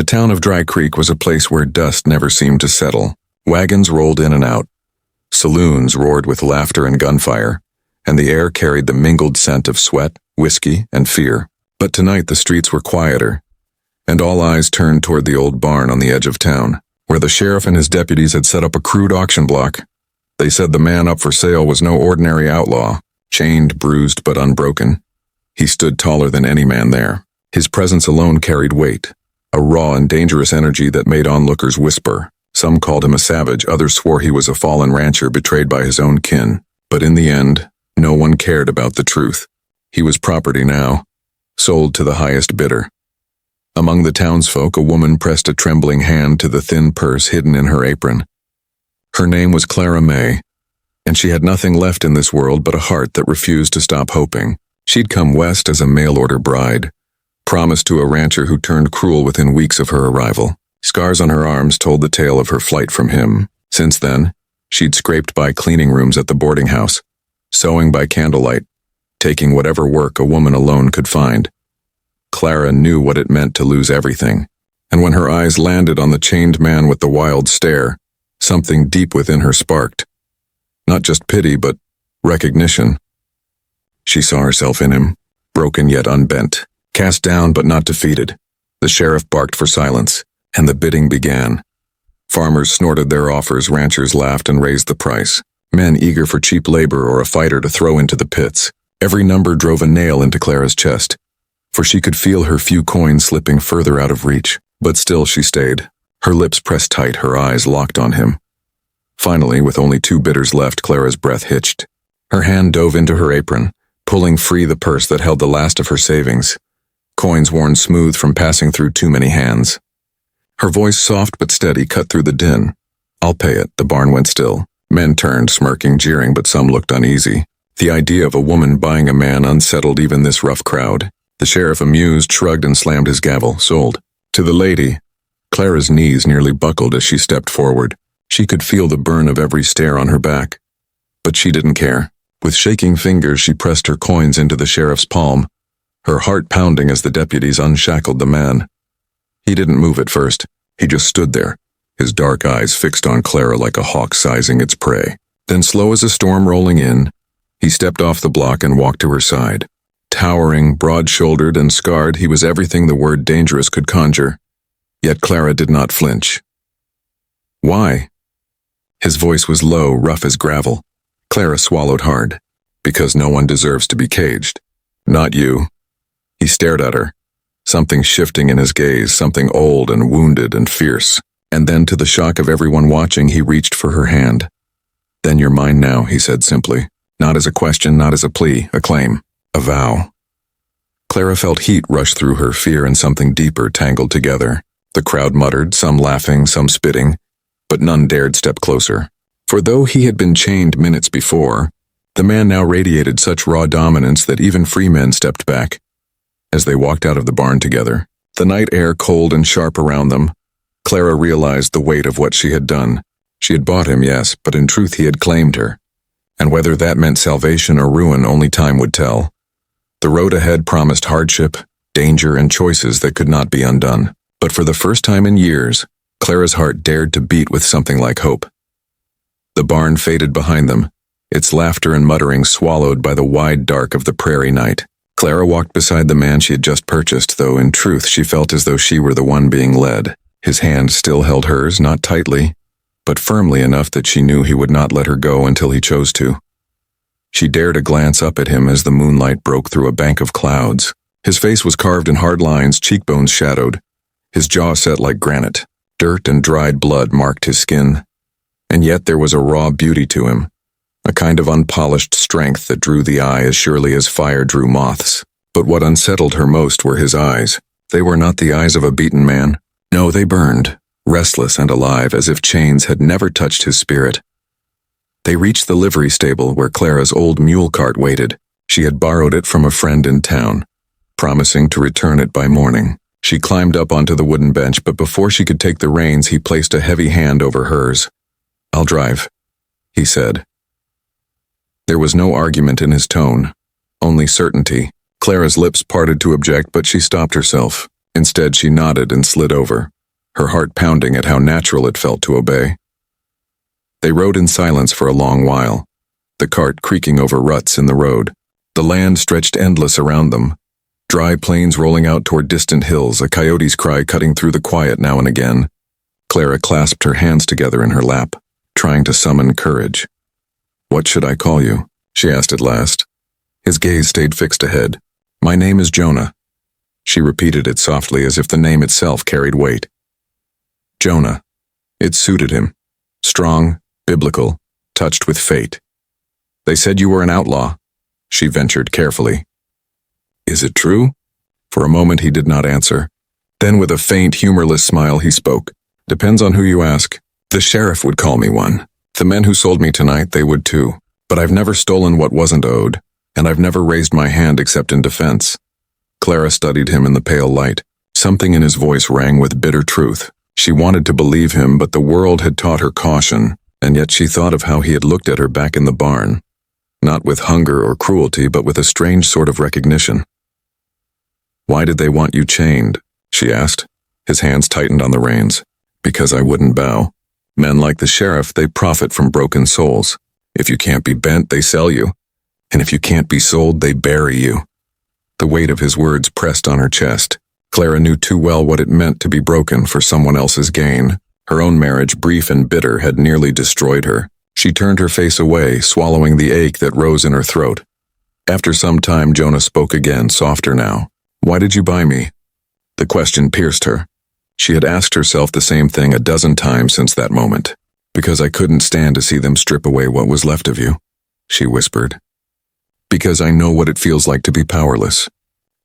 town of Dry Creek was a place where dust never seemed to settle. Wagons rolled in and out. Saloons roared with laughter and gunfire, and the air carried the mingled scent of sweat, whiskey, and fear. But tonight the streets were quieter, and all eyes turned toward the old barn on the edge of town, where the sheriff and his deputies had set up a crude auction block. They said the man up for sale was no ordinary outlaw, chained, bruised, but unbroken. He stood taller than any man there. His presence alone carried weight, a raw and dangerous energy that made onlookers whisper. Some called him a savage, others swore he was a fallen rancher betrayed by his own kin. But in the end, no one cared about the truth. He was property now, sold to the highest bidder. Among the townsfolk, a woman pressed a trembling hand to the thin purse hidden in her apron. Her name was Clara May, and she had nothing left in this world but a heart that refused to stop hoping. She'd come west as a mail-order bride, promised to a rancher who turned cruel within weeks of her arrival. Scars on her arms told the tale of her flight from him. Since then, she'd scraped by cleaning rooms at the boarding house, sewing by candlelight, taking whatever work a woman alone could find. Clara knew what it meant to lose everything, and when her eyes landed on the chained man with the wild stare, something deep within her sparked. Not just pity, but recognition. She saw herself in him, broken yet unbent, cast down but not defeated. The sheriff barked for silence, and the bidding began. Farmers snorted their offers, ranchers laughed and raised the price. Men eager for cheap labor or a fighter to throw into the pits. Every number drove a nail into Clara's chest, for she could feel her few coins slipping further out of reach. But still she stayed, her lips pressed tight, her eyes locked on him. Finally, with only 2 bidders left, Clara's breath hitched. Her hand dove into her apron, pulling free the purse that held the last of her savings, coins worn smooth from passing through too many hands. Her voice, soft but steady, cut through the din. "I'll pay it." The barn went still. Men turned, smirking, jeering, but some looked uneasy. The idea of a woman buying a man unsettled even this rough crowd. The sheriff, amused, shrugged and slammed his gavel. "Sold." To the lady, Clara's knees nearly buckled as she stepped forward. She could feel the burn of every stare on her back. But she didn't care. With shaking fingers, she pressed her coins into the sheriff's palm, her heart pounding as the deputies unshackled the man. He didn't move at first. He just stood there, his dark eyes fixed on Clara like a hawk sizing its prey. Then, slow as a storm rolling in, he stepped off the block and walked to her side. Towering, broad-shouldered, and scarred, he was everything the word dangerous could conjure. Yet Clara did not flinch. "Why?" His voice was low, rough as gravel. Clara swallowed hard. "Because no one deserves to be caged. Not you." He stared at her, something shifting in his gaze, something old and wounded and fierce. And then, to the shock of everyone watching, he reached for her hand. "Then you're mine now," he said simply. Not as a question, not as a plea, a claim, a vow. Clara felt heat rush through her, fear and something deeper tangled together. The crowd muttered, some laughing, some spitting, but none dared step closer. For though he had been chained minutes before, the man now radiated such raw dominance that even free men stepped back. As they walked out of the barn together, the night air cold and sharp around them, Clara realized the weight of what she had done. She had bought him, yes, but in truth he had claimed her. And whether that meant salvation or ruin, only time would tell. The road ahead promised hardship, danger, and choices that could not be undone. But for the first time in years, Clara's heart dared to beat with something like hope. The barn faded behind them, its laughter and muttering swallowed by the wide dark of the prairie night. Clara walked beside the man she had just purchased, though in truth she felt as though she were the one being led. His hand still held hers, not tightly, but firmly enough that she knew he would not let her go until he chose to. She dared a glance up at him as the moonlight broke through a bank of clouds. His face was carved in hard lines, cheekbones shadowed, his jaw set like granite. Dirt and dried blood marked his skin. And yet there was a raw beauty to him, a kind of unpolished strength that drew the eye as surely as fire drew moths. But what unsettled her most were his eyes. They were not the eyes of a beaten man. No, they burned, restless and alive, as if chains had never touched his spirit. They reached the livery stable where Clara's old mule cart waited. She had borrowed it from a friend in town, promising to return it by morning. She climbed up onto the wooden bench, but before she could take the reins, he placed a heavy hand over hers. "I'll drive," he said. There was no argument in his tone, only certainty. Clara's lips parted to object, but she stopped herself. Instead, she nodded and slid over. her heart pounding at how natural it felt to obey. They rode in silence for a long while, the cart creaking over ruts in the road. The land stretched endless around them, dry plains rolling out toward distant hills, a coyote's cry cutting through the quiet now and again. Clara clasped her hands together in her lap, trying to summon courage. "What should I call you?" she asked at last. His gaze stayed fixed ahead. "My name is Jonah." She repeated it softly as if the name itself carried weight. Jonah. It suited him. Strong, biblical, touched with fate. "They said you were an outlaw," she ventured carefully. "Is it true?" For a moment he did not answer. Then with a faint, humorless smile he spoke. "Depends on who you ask. The sheriff would call me one. The men who sold me tonight, they would too. But I've never stolen what wasn't owed, and I've never raised my hand except in defense." Clara studied him in the pale light. Something in his voice rang with bitter truth. She wanted to believe him, but the world had taught her caution, and yet she thought of how he had looked at her back in the barn. Not with hunger or cruelty, but with a strange sort of recognition. "Why did they want you chained?" she asked. His hands tightened on the reins. "Because I wouldn't bow. Men like the sheriff, they profit from broken souls. If you can't be bent, they sell you. And if you can't be sold, they bury you." The weight of his words pressed on her chest. Clara knew too well what it meant to be broken for someone else's gain. Her own marriage, brief and bitter, had nearly destroyed her. She turned her face away, swallowing the ache that rose in her throat. After some time, Jonah spoke again, softer now. "Why did you buy me?" The question pierced her. She had asked herself the same thing a dozen times since that moment. "Because I couldn't stand to see them strip away what was left of you," she whispered. "Because I know what it feels like to be powerless.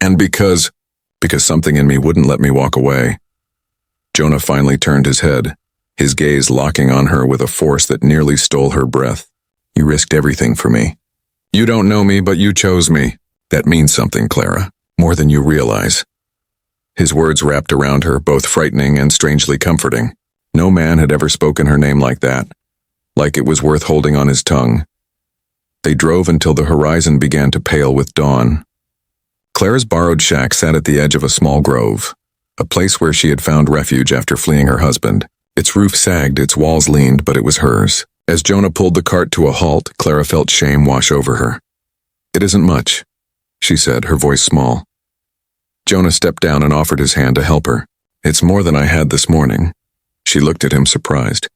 And because something in me wouldn't let me walk away." Jonah finally turned his head, his gaze locking on her with a force that nearly stole her breath. "You risked everything for me. You don't know me, but you chose me. That means something, Clara, more than you realize." His words wrapped around her, both frightening and strangely comforting. No man had ever spoken her name like that, like it was worth holding on his tongue. They drove until the horizon began to pale with dawn. Clara's borrowed shack sat at the edge of a small grove, a place where she had found refuge after fleeing her husband. Its roof sagged, its walls leaned, but it was hers. As Jonah pulled the cart to a halt, Clara felt shame wash over her. "It isn't much," she said, her voice small. Jonah stepped down and offered his hand to help her. "It's more than I had this morning." She looked at him surprised.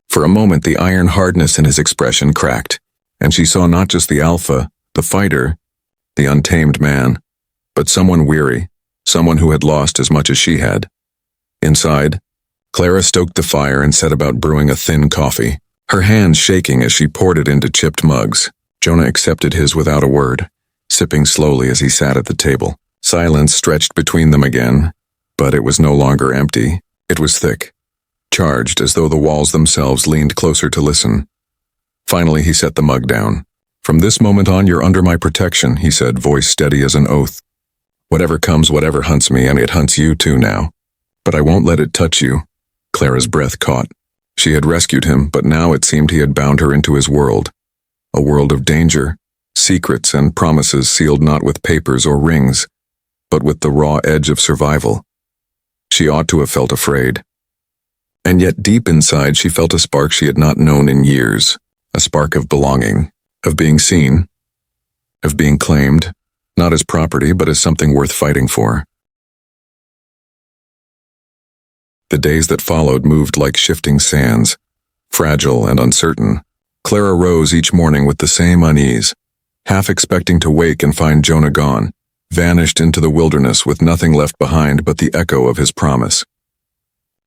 For a moment, the iron hardness in his expression cracked, and she saw not just the alpha, the fighter, the untamed man, but someone weary, someone who had lost as much as she had. Inside, Clara stoked the fire and set about brewing a thin coffee, her hands shaking as she poured it into chipped mugs. Jonah accepted his without a word, sipping slowly as he sat at the table. Silence stretched between them again, but it was no longer empty. It was thick, charged as though the walls themselves leaned closer to listen. Finally, he set the mug down. "From this moment on, you're under my protection," he said, voice steady as an oath. "Whatever comes, whatever hunts me, and it hunts you too now. But I won't let it touch you." Clara's breath caught. She had rescued him, but now it seemed he had bound her into his world. A world of danger, secrets and promises sealed not with papers or rings, but with the raw edge of survival. She ought to have felt afraid. And yet deep inside she felt a spark she had not known in years, a spark of belonging, of being seen, of being claimed, not as property but as something worth fighting for. The days that followed moved like shifting sands, fragile and uncertain. Clara rose each morning with the same unease, half expecting to wake and find Jonah gone, vanished into the wilderness with nothing left behind but the echo of his promise.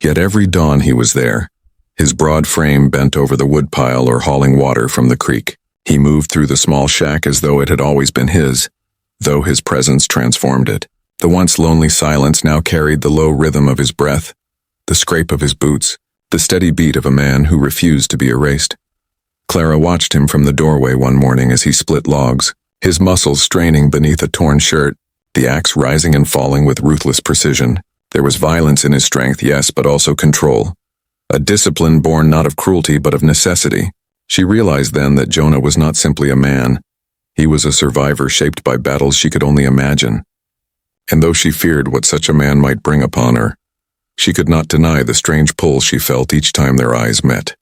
Yet every dawn he was there, his broad frame bent over the woodpile or hauling water from the creek. He moved through the small shack as though it had always been his, though his presence transformed it. The once lonely silence now carried the low rhythm of his breath, the scrape of his boots, the steady beat of a man who refused to be erased. Clara watched him from the doorway one morning as he split logs, his muscles straining beneath a torn shirt, the axe rising and falling with ruthless precision. There was violence in his strength, yes, but also control. A discipline born not of cruelty but of necessity. She realized then that Jonah was not simply a man. He was a survivor shaped by battles she could only imagine. And though she feared what such a man might bring upon her, She could not deny the strange pull she felt each time their eyes met.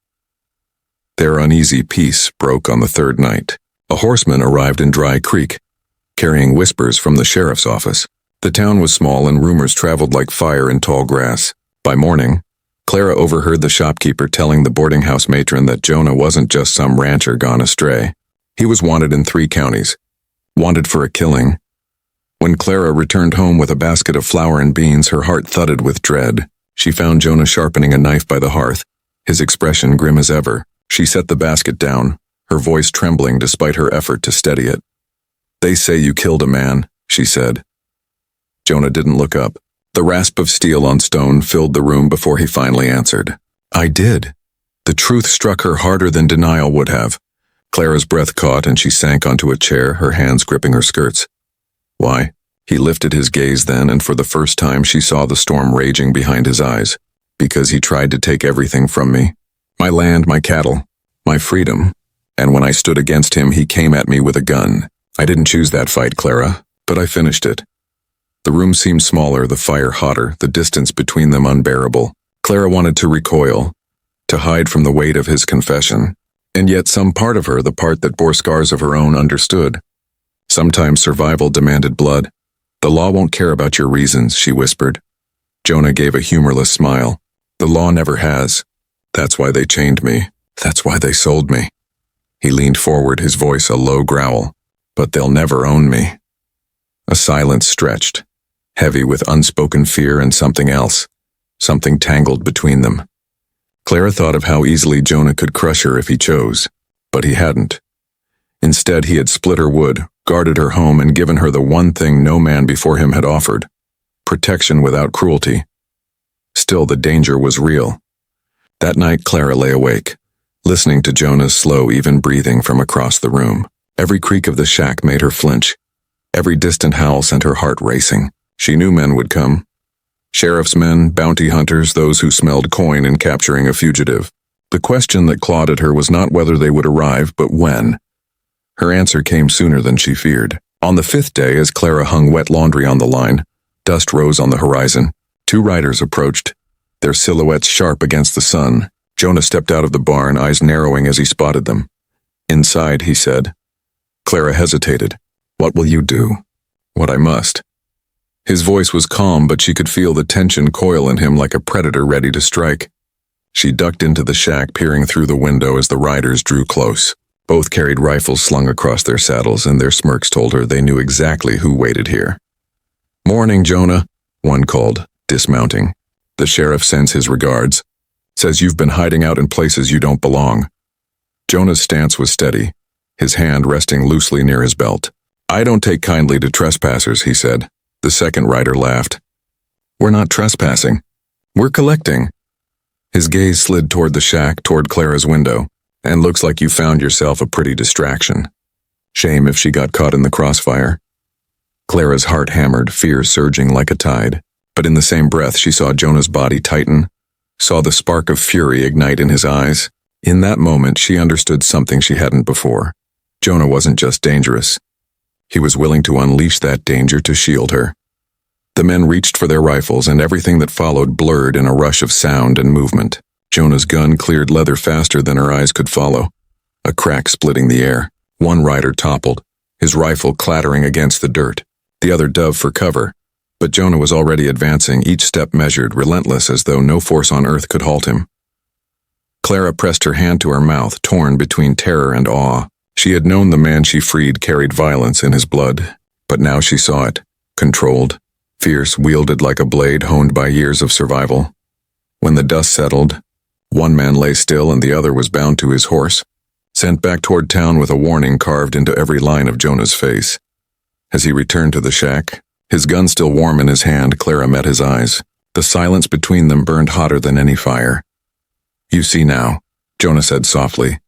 Their uneasy peace broke on the third night. A horseman arrived in Dry Creek, carrying whispers from the sheriff's office. The town was small and rumors traveled like fire in tall grass. By morning, Clara overheard the shopkeeper telling the boarding house matron that Jonah wasn't just some rancher gone astray. He was wanted in 3 counties. Wanted for a killing. When Clara returned home with a basket of flour and beans, her heart thudded with dread. She found Jonah sharpening a knife by the hearth, his expression grim as ever. She set the basket down, her voice trembling despite her effort to steady it. "They say you killed a man," she said. Jonah didn't look up. The rasp of steel on stone filled the room before he finally answered. "I did." The truth struck her harder than denial would have. Clara's breath caught and she sank onto a chair, her hands gripping her skirts. "Why?" He lifted his gaze then, and for the first time she saw the storm raging behind his eyes. "Because he tried to take everything from me. My land, my cattle, my freedom. And when I stood against him, he came at me with a gun. I didn't choose that fight, Clara, but I finished it." The room seemed smaller, the fire hotter, the distance between them unbearable. Clara wanted to recoil, to hide from the weight of his confession. And yet some part of her, the part that bore scars of her own, understood. Sometimes survival demanded blood. "The law won't care about your reasons," she whispered. Jonah gave a humorless smile. "The law never has. That's why they chained me. That's why they sold me." He leaned forward, his voice a low growl. "But they'll never own me." A silence stretched, heavy with unspoken fear and something else, something tangled between them. Clara thought of how easily Jonah could crush her if he chose, but he hadn't. Instead, he had split her wood, guarded her home, and given her the one thing no man before him had offered: protection without cruelty. Still, the danger was real. That night, Clara lay awake, listening to Jonah's slow, even breathing from across the room. Every creak of the shack made her flinch. Every distant howl sent her heart racing. She knew men would come. Sheriff's men, bounty hunters, those who smelled coin in capturing a fugitive. The question that clawed at her was not whether they would arrive, but when. Her answer came sooner than she feared. On the 5th day, as Clara hung wet laundry on the line, dust rose on the horizon. 2 riders approached, their silhouettes sharp against the sun. Jonah stepped out of the barn, eyes narrowing as he spotted them. "Inside," he said. Clara hesitated. "What will you do?" "What I must." His voice was calm, but she could feel the tension coil in him like a predator ready to strike. She ducked into the shack, peering through the window as the riders drew close. Both carried rifles slung across their saddles, and their smirks told her they knew exactly who waited here. "Morning, Jonah," one called, dismounting. "The sheriff sends his regards. Says you've been hiding out in places you don't belong." Jonah's stance was steady, his hand resting loosely near his belt. "I don't take kindly to trespassers," he said. The second rider laughed. "We're not trespassing. We're collecting." His gaze slid toward the shack, toward Clara's window. "And looks like you found yourself a pretty distraction. Shame if she got caught in the crossfire." Clara's heart hammered, fear surging like a tide. But in the same breath, she saw Jonah's body tighten, saw the spark of fury ignite in his eyes. In that moment, she understood something she hadn't before. Jonah wasn't just dangerous. He was willing to unleash that danger to shield her. The men reached for their rifles, and everything that followed blurred in a rush of sound and movement. Jonah's gun cleared leather faster than her eyes could follow, a crack splitting the air. One rider toppled, his rifle clattering against the dirt. The other dove for cover, but Jonah was already advancing, each step measured, relentless, as though no force on earth could halt him. Clara pressed her hand to her mouth, torn between terror and awe. She had known the man she freed carried violence in his blood, but now she saw it, controlled, fierce, wielded like a blade honed by years of survival. When the dust settled, one man lay still and the other was bound to his horse, sent back toward town with a warning carved into every line of Jonah's face. As he returned to the shack, his gun still warm in his hand, Clara met his eyes. The silence between them burned hotter than any fire. "You see now," Jonah said softly,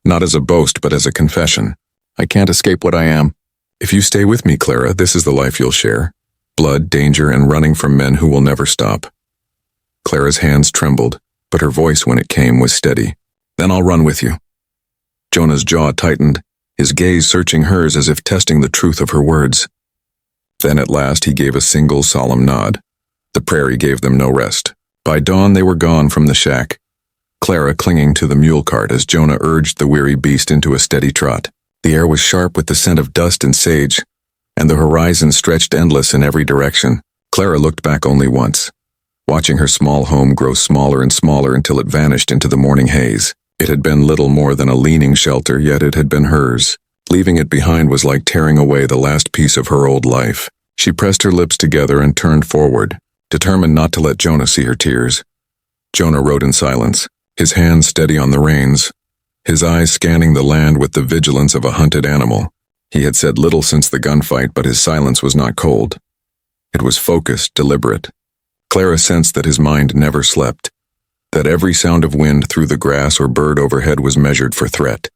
not as a boast but as a confession. "I can't escape what I am. If you stay with me, Clara, this is the life you'll share. Blood, danger, and running from men who will never stop." Clara's hands trembled, but her voice when it came was steady. "Then I'll run with you." Jonah's jaw tightened, his gaze searching hers as if testing the truth of her words. Then at last he gave a single solemn nod. The prairie gave them no rest. By dawn they were gone from the shack, Clara clinging to the mule cart as Jonah urged the weary beast into a steady trot. The air was sharp with the scent of dust and sage, and the horizon stretched endless in every direction. Clara looked back only once, watching her small home grow smaller and smaller until it vanished into the morning haze. It had been little more than a leaning shelter, yet it had been hers. Leaving it behind was like tearing away the last piece of her old life. She pressed her lips together and turned forward, determined not to let Jonah see her tears. Jonah rode in silence, his hands steady on the reins, his eyes scanning the land with the vigilance of a hunted animal. He had said little since the gunfight, but his silence was not cold. It was focused, deliberate. Clara sensed that his mind never slept, that every sound of wind through the grass or bird overhead was measured for threat.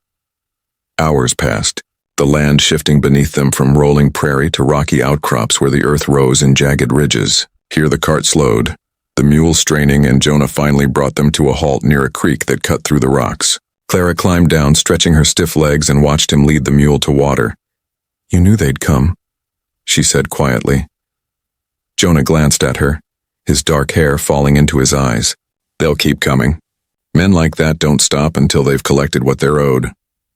Hours passed, the land shifting beneath them from rolling prairie to rocky outcrops where the earth rose in jagged ridges. Here the cart slowed, the mule straining, and Jonah finally brought them to a halt near a creek that cut through the rocks. Clara climbed down, stretching her stiff legs, and watched him lead the mule to water. "You knew they'd come," she said quietly. Jonah glanced at her, his dark hair falling into his eyes. "They'll keep coming. Men like that don't stop until they've collected what they're owed,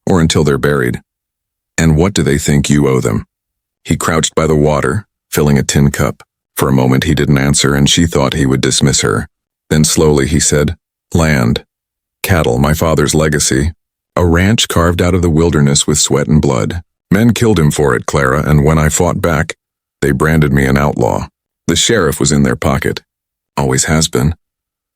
or until they're buried. And what do they think you owe them?" He crouched by the water, filling a tin cup. For a moment he didn't answer, and she thought he would dismiss her. Then slowly he said, "Land. Cattle, my father's legacy. A ranch carved out of the wilderness with sweat and blood. Men killed him for it, Clara, and when I fought back, they branded me an outlaw. The sheriff was in their pocket. Always has been."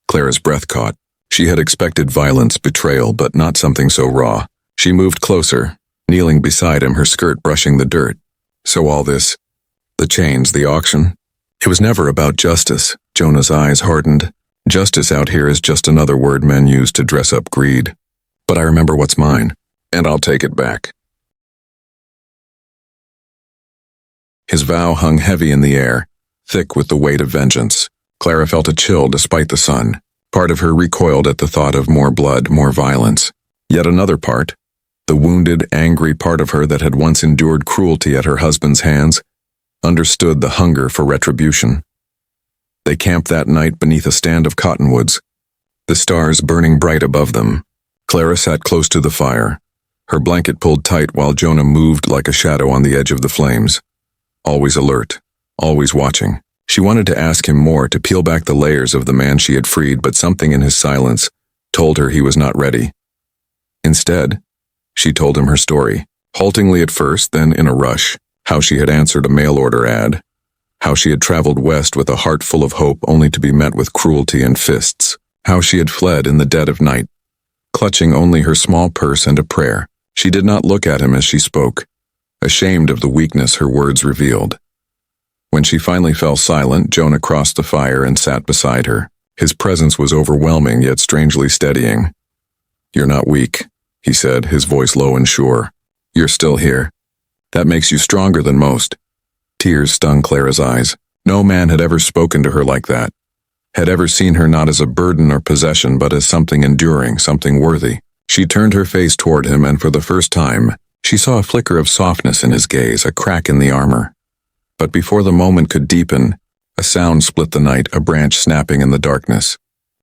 Clara's breath caught. She had expected violence, betrayal, but not something so raw. She moved closer, kneeling beside him, her skirt brushing the dirt. "So all this, the chains, the auction, it was never about justice." Jonah's eyes hardened. "Justice out here is just another word men use to dress up greed. But I remember what's mine, and I'll take it back." His vow hung heavy in the air, thick with the weight of vengeance. Clara felt a chill despite the sun. Part of her recoiled at the thought of more blood, more violence. Yet another part, the wounded, angry part of her that had once endured cruelty at her husband's hands, understood the hunger for retribution. They camped that night beneath a stand of cottonwoods, the stars burning bright above them. Clara sat close to the fire, her blanket pulled tight while Jonah moved like a shadow on the edge of the flames. Always alert, always watching. She wanted to ask him more, to peel back the layers of the man she had freed, but something in his silence told her he was not ready. Instead, she told him her story, haltingly at first, then in a rush, how she had answered a mail-order ad, how she had traveled west with a heart full of hope only to be met with cruelty and fists, how she had fled in the dead of night, clutching only her small purse and a prayer. She did not look at him as she spoke, ashamed of the weakness her words revealed. When she finally fell silent, Jonah crossed the fire and sat beside her. His presence was overwhelming yet strangely steadying. "You're not weak," he said, his voice low and sure. "You're still here. That makes you stronger than most." Tears stung Clara's eyes. No man had ever spoken to her like that, had ever seen her not as a burden or possession, but as something enduring, something worthy. She turned her face toward him, and for the first time, she saw a flicker of softness in his gaze, a crack in the armor. But before the moment could deepen, a sound split the night, a branch snapping in the darkness.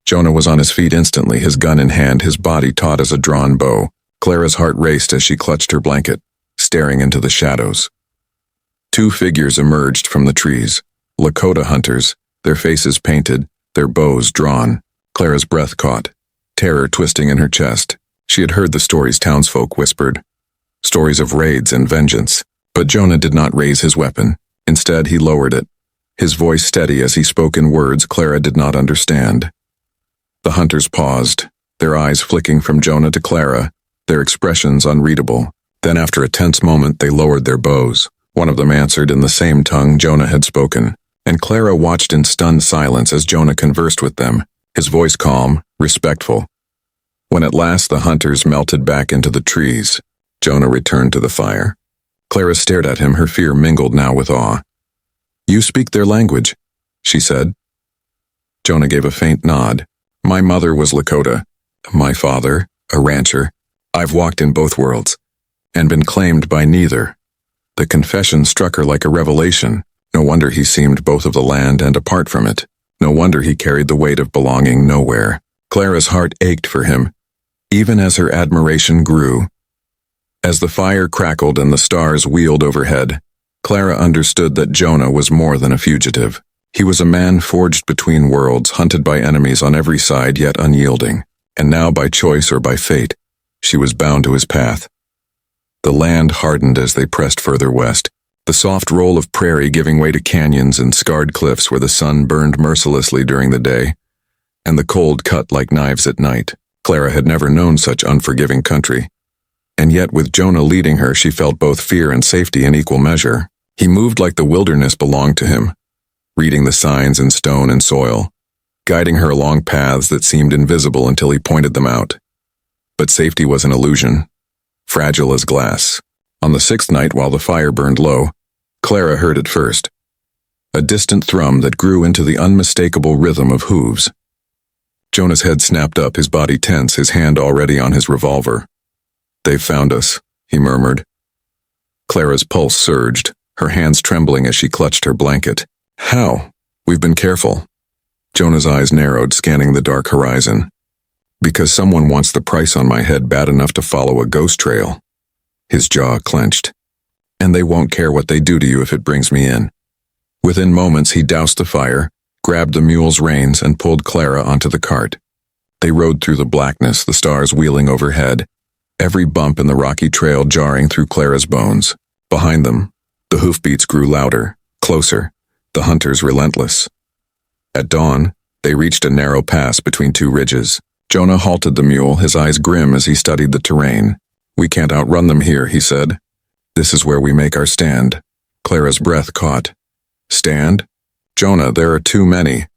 Jonah was on his feet instantly, his gun in hand, his body taut as a drawn bow. Clara's heart raced as she clutched her blanket, staring into the shadows. Two figures emerged from the trees, Lakota hunters, their faces painted, their bows drawn. Clara's breath caught, terror twisting in her chest. She had heard the stories townsfolk whispered, stories of raids and vengeance. But Jonah did not raise his weapon. Instead, he lowered it, his voice steady as he spoke in words Clara did not understand. The hunters paused, their eyes flicking from Jonah to Clara, their expressions unreadable. Then after a tense moment, they lowered their bows. One of them answered in the same tongue Jonah had spoken, and Clara watched in stunned silence as Jonah conversed with them, his voice calm, respectful. When at last the hunters melted back into the trees, Jonah returned to the fire. Clara stared at him, her fear mingled now with awe. "You speak their language," she said. Jonah gave a faint nod. "My mother was Lakota. My father, a rancher. I've walked in both worlds, and been claimed by neither." The confession struck her like a revelation. No wonder he seemed both of the land and apart from it. No wonder he carried the weight of belonging nowhere. Clara's heart ached for him, even as her admiration grew. As the fire crackled and the stars wheeled overhead, Clara understood that Jonah was more than a fugitive. He was a man forged between worlds, hunted by enemies on every side yet unyielding, and now by choice or by fate, she was bound to his path. The land hardened as they pressed further west, the soft roll of prairie giving way to canyons and scarred cliffs where the sun burned mercilessly during the day, and the cold cut like knives at night. Clara had never known such unforgiving country, and yet with Jonah leading her she felt both fear and safety in equal measure. He moved like the wilderness belonged to him, reading the signs in stone and soil, guiding her along paths that seemed invisible until he pointed them out. But safety was an illusion, fragile as glass. On the sixth night, while the fire burned low, Clara heard it first, a distant thrum that grew into the unmistakable rhythm of hooves. Jonah's head snapped up, his body tense, his hand already on his revolver. "They've found us," he murmured. Clara's pulse surged, her hands trembling as she clutched her blanket. "How? We've been careful." Jonah's eyes narrowed, scanning the dark horizon. "Because someone wants the price on my head bad enough to follow a ghost trail." His jaw clenched. "And they won't care what they do to you if it brings me in." Within moments he doused the fire, grabbed the mule's reins, and pulled Clara onto the cart. They rode through the blackness, the stars wheeling overhead, every bump in the rocky trail jarring through Clara's bones. Behind them, the hoofbeats grew louder, closer, the hunters relentless. At dawn, they reached a narrow pass between two ridges. Jonah halted the mule, his eyes grim as he studied the terrain. "We can't outrun them here," he said. "This is where we make our stand." Clara's breath caught. "Stand? Jonah, there are too many."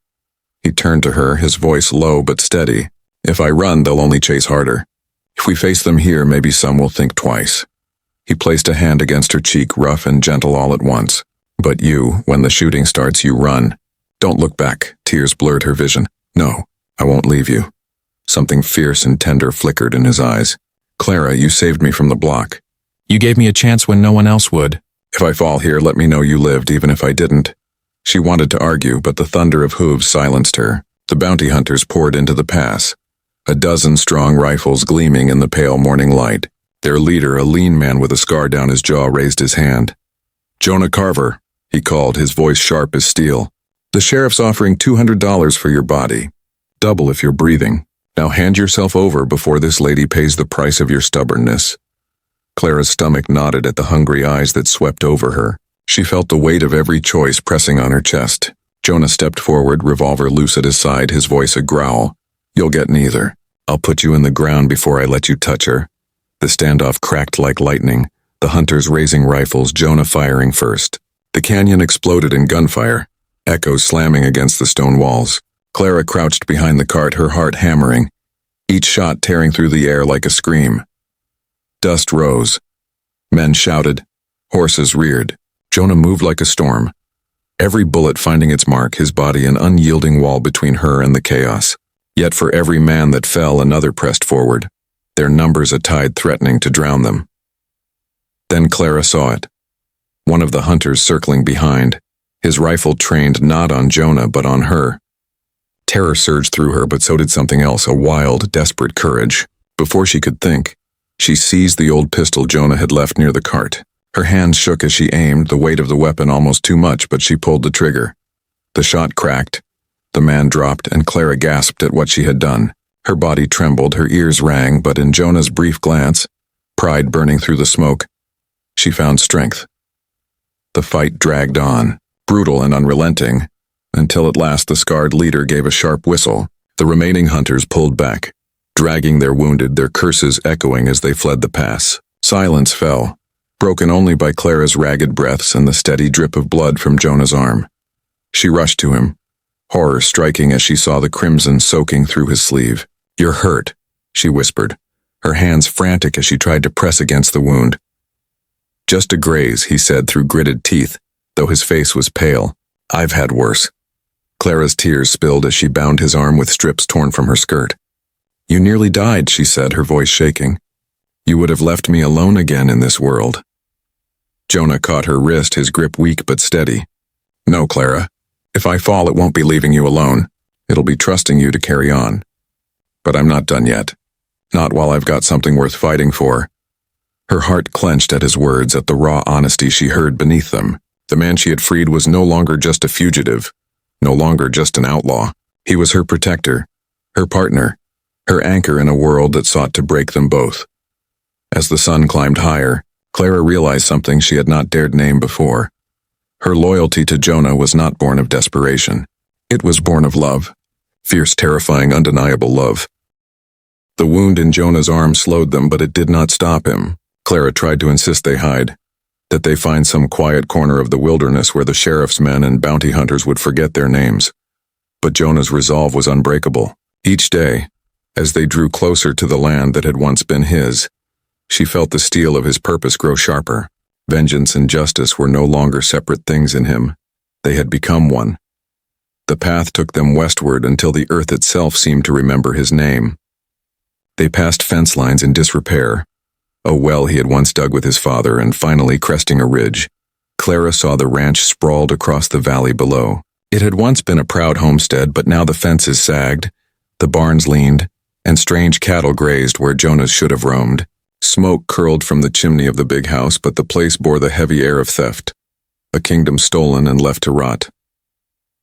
He turned to her, his voice low but steady. "If I run, they'll only chase harder. If we face them here, maybe some will think twice." He placed a hand against her cheek, rough and gentle all at once. "But you, when the shooting starts, you run. Don't look back." Tears blurred her vision. "No, I won't leave you." Something fierce and tender flickered in his eyes. "Clara, you saved me from the block. You gave me a chance when no one else would. If I fall here, let me know you lived, even if I didn't." She wanted to argue, but the thunder of hooves silenced her. The bounty hunters poured into the pass, a dozen strong rifles gleaming in the pale morning light. Their leader, a lean man with a scar down his jaw, raised his hand. "Jonah Carver," he called, his voice sharp as steel. "The sheriff's offering $200 for your body. Double if you're breathing. Now hand yourself over before this lady pays the price of your stubbornness." Clara's stomach knotted at the hungry eyes that swept over her. She felt the weight of every choice pressing on her chest. Jonah stepped forward, revolver loose at his side, his voice a growl. "You'll get neither. I'll put you in the ground before I let you touch her." The standoff cracked like lightning, the hunters raising rifles, Jonah firing first. The canyon exploded in gunfire, echoes slamming against the stone walls. Clara crouched behind the cart, her heart hammering, each shot tearing through the air like a scream. Dust rose. Men shouted. Horses reared. Jonah moved like a storm, every bullet finding its mark, his body an unyielding wall between her and the chaos. Yet for every man that fell, another pressed forward, their numbers a tide threatening to drown them. Then Clara saw it. One of the hunters circling behind, his rifle trained not on Jonah but on her. Terror surged through her, but so did something else, a wild, desperate courage. Before she could think, she seized the old pistol Jonah had left near the cart. Her hands shook as she aimed, the weight of the weapon almost too much, but she pulled the trigger. The shot cracked. The man dropped, and Clara gasped at what she had done. Her body trembled, her ears rang, but in Jonah's brief glance, pride burning through the smoke, she found strength. The fight dragged on, brutal and unrelenting, until at last the scarred leader gave a sharp whistle. The remaining hunters pulled back, dragging their wounded, their curses echoing as they fled the pass. Silence fell, broken only by Clara's ragged breaths and the steady drip of blood from Jonah's arm. She rushed to him, horror striking as she saw the crimson soaking through his sleeve. "You're hurt," she whispered, her hands frantic as she tried to press against the wound. "Just a graze," he said through gritted teeth, though his face was pale. "I've had worse." Clara's tears spilled as she bound his arm with strips torn from her skirt. "You nearly died," she said, her voice shaking. "You would have left me alone again in this world." Jonah caught her wrist, his grip weak but steady. "No, Clara. If I fall, it won't be leaving you alone. It'll be trusting you to carry on. But I'm not done yet. Not while I've got something worth fighting for." Her heart clenched at his words, at the raw honesty she heard beneath them. The man she had freed was no longer just a fugitive, no longer just an outlaw. He was her protector, her partner, her anchor in a world that sought to break them both. As the sun climbed higher, Clara realized something she had not dared name before. Her loyalty to Jonah was not born of desperation. It was born of love. Fierce, terrifying, undeniable love. The wound in Jonah's arm slowed them, but it did not stop him. Clara tried to insist they hide, that they find some quiet corner of the wilderness where the sheriff's men and bounty hunters would forget their names. But Jonah's resolve was unbreakable. Each day, as they drew closer to the land that had once been his, she felt the steel of his purpose grow sharper. Vengeance and justice were no longer separate things in him. They had become one. The path took them westward until the earth itself seemed to remember his name. They passed fence lines in disrepair, a well he had once dug with his father, and finally cresting a ridge, Clara saw the ranch sprawled across the valley below. It had once been a proud homestead, but now the fences sagged, the barns leaned, and strange cattle grazed where Jonah's should have roamed. Smoke curled from the chimney of the big house, but the place bore the heavy air of theft, a kingdom stolen and left to rot.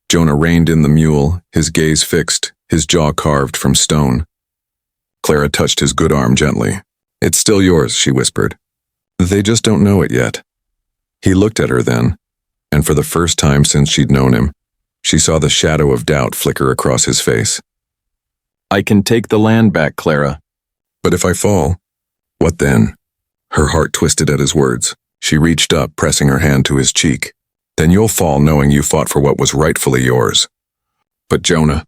Jonah reined in the mule, his gaze fixed, his jaw carved from stone. Clara touched his good arm gently. "It's still yours," she whispered. "They just don't know it yet." He looked at her then, and for the first time since she'd known him, she saw the shadow of doubt flicker across his face. "I can take the land back, Clara." "But if I fall, what then?" Her heart twisted at his words. She reached up, pressing her hand to his cheek. "Then you'll fall knowing you fought for what was rightfully yours." "But Jonah,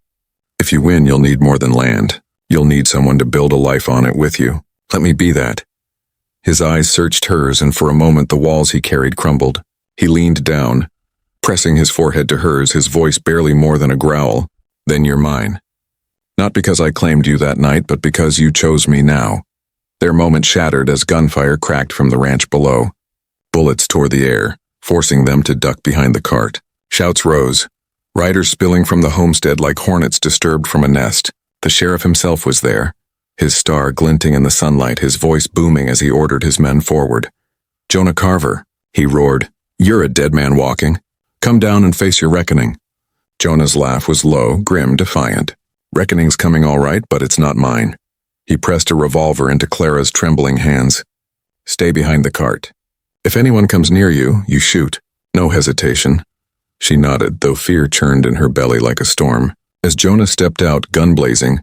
if you win, you'll need more than land. You'll need someone to build a life on it with you. Let me be that." His eyes searched hers, and for a moment the walls he carried crumbled. He leaned down, pressing his forehead to hers, his voice barely more than a growl. "Then you're mine. Not because I claimed you that night, but because you chose me now." Their moment shattered as gunfire cracked from the ranch below. Bullets tore the air, forcing them to duck behind the cart. Shouts rose, riders spilling from the homestead like hornets disturbed from a nest. The sheriff himself was there, his star glinting in the sunlight, his voice booming as he ordered his men forward. "Jonah Carver," he roared, "you're a dead man walking. Come down and face your reckoning." Jonah's laugh was low, grim, defiant. "Reckoning's coming all right, but it's not mine." He pressed a revolver into Clara's trembling hands. "Stay behind the cart. If anyone comes near you, you shoot. No hesitation." She nodded, though fear churned in her belly like a storm. As Jonah stepped out, gun blazing,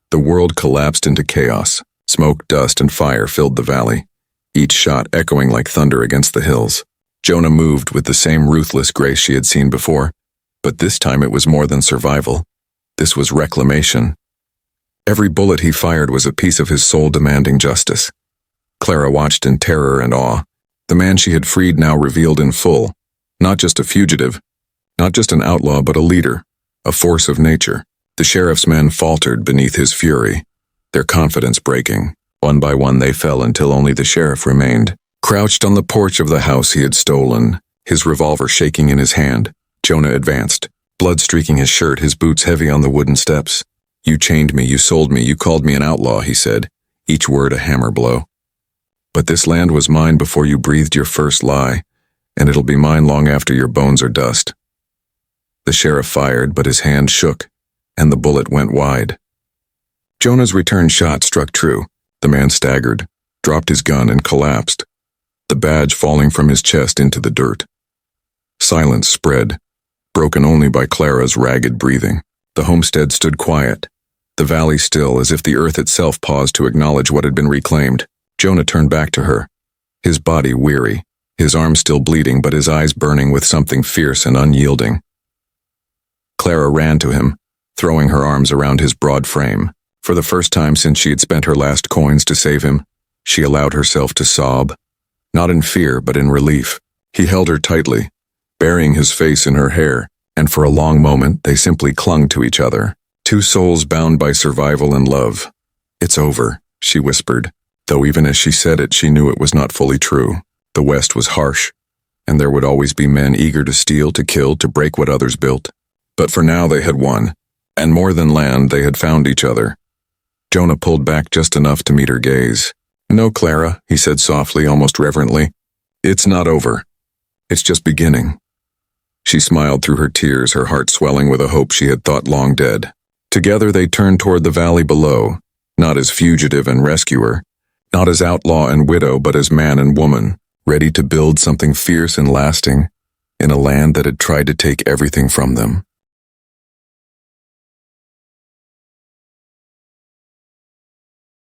the world collapsed into chaos. Smoke, dust, and fire filled the valley, each shot echoing like thunder against the hills. Jonah moved with the same ruthless grace she had seen before, but this time it was more than survival. This was reclamation. Every bullet he fired was a piece of his soul demanding justice. Clara watched in terror and awe. The man she had freed now revealed in full, not just a fugitive, not just an outlaw, but a leader, a force of nature. The sheriff's men faltered beneath his fury, their confidence breaking. One by one they fell until only the sheriff remained. Crouched on the porch of the house he had stolen, his revolver shaking in his hand, Jonah advanced, blood streaking his shirt, his boots heavy on the wooden steps. "You chained me, you sold me, you called me an outlaw," he said, each word a hammer blow. "But this land was mine before you breathed your first lie, and it'll be mine long after your bones are dust." The sheriff fired, but his hand shook, and the bullet went wide. Jonah's return shot struck true. The man staggered, dropped his gun, and collapsed, the badge falling from his chest into the dirt. Silence spread, broken only by Clara's ragged breathing. The homestead stood quiet, the valley still, as if the earth itself paused to acknowledge what had been reclaimed. Jonah turned back to her, his body weary, his arm still bleeding, but his eyes burning with something fierce and unyielding. Clara ran to him, throwing her arms around his broad frame. For the first time since she had spent her last coins to save him, she allowed herself to sob, not in fear but in relief. He held her tightly, burying his face in her hair, and for a long moment they simply clung to each other, two souls bound by survival and love. "It's over," she whispered, though even as she said it she knew it was not fully true. The West was harsh, and there would always be men eager to steal, to kill, to break what others built. But for now they had won, and more than land, they had found each other. Jonah pulled back just enough to meet her gaze. "No, Clara," he said softly, almost reverently. "It's not over. It's just beginning." She smiled through her tears, her heart swelling with a hope she had thought long dead. Together they turned toward the valley below, not as fugitive and rescuer, not as outlaw and widow, but as man and woman, ready to build something fierce and lasting in a land that had tried to take everything from them.